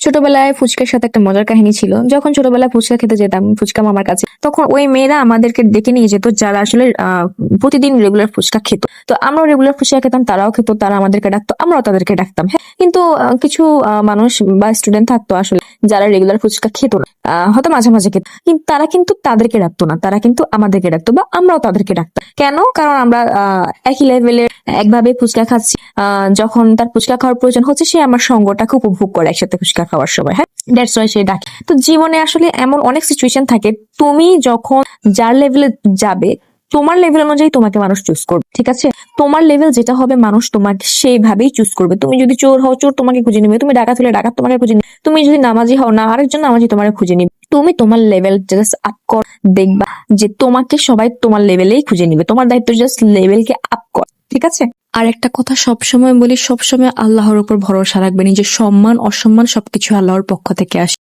ছোটবেলায় ফুচকার সাথে একটা মজার কাহিনী ছিল। যখন ছোটবেলায় ফুচকা খেতে যেতাম ফুচকা মামার কাছে, তখন ওই মেয়েরা আমাদেরকে ডেকে নিয়ে যেত যারা আসলে প্রতিদিন রেগুলার ফুচকা খেত। তো আমরাও রেগুলার ফুচকা খেতাম, তারাও খেত, তারা আমাদেরকে ডাকতো, আমরাও তাদেরকে ডাকতাম। হ্যাঁ, কিন্তু কিছু মানুষ বা স্টুডেন্ট থাকতো আসলে যারা রেগুলার ফুচকা খেত না, হয়তো মাঝে মাঝে খেত, কিন্তু তারা কিন্তু তাদেরকে ডাকতো না, তারা কিন্তু আমাদেরকে ডাকতো বা আমরাও তাদেরকে ডাকতাম। কেন? কারণ আমরা একই লেভেলের একভাবে ফুচকা খাচ্ছি। যখন তার ফুচকা খাওয়ার প্রয়োজন হচ্ছে, সে আমার সঙ্গটাকে উপভোগ করে একসাথে ফুচকা খাওয়ার সময়। হ্যাঁ, দ্যাটস ওয়াই সে ডাকে। তো জীবনে আসলে এমন অনেক সিচুয়েশন থাকে, তুমি যখন যার লেভেলে যাবে, তোমার লেভেল অনুযায়ী তোমাকে মানুষ চুজ করবে। ঠিক আছে, তোমার লেভেল যেটা হবে মানুষ তোমাকে সেইভাবেই চুজ করবে। তুমি যদি চোর হও, চোর তোমাকে খুঁজে নিবে। তুমি ডাকাত হলে ডাকাত তোমাকে খুঁজে নিবে। তুমি যদি নামাজি হও, না আরেকজন নামাজি তোমাকে খুঁজে নিবে। তুমি তোমার লেভেল জাস্ট আপ কর, দেখবা যে তোমাকে সবাই তোমার লেভেলেই খুঁজে নিবে। তোমার দায়িত্ব জাস্ট লেভেলকে আপ কর। ঠিক আছে। আর একটা কথা সবসময় বলি, সবসময় আল্লাহর উপর ভরসা রাখবে। নিজের সম্মান অসম্মান সবকিছু আল্লাহর পক্ষ থেকে আসে।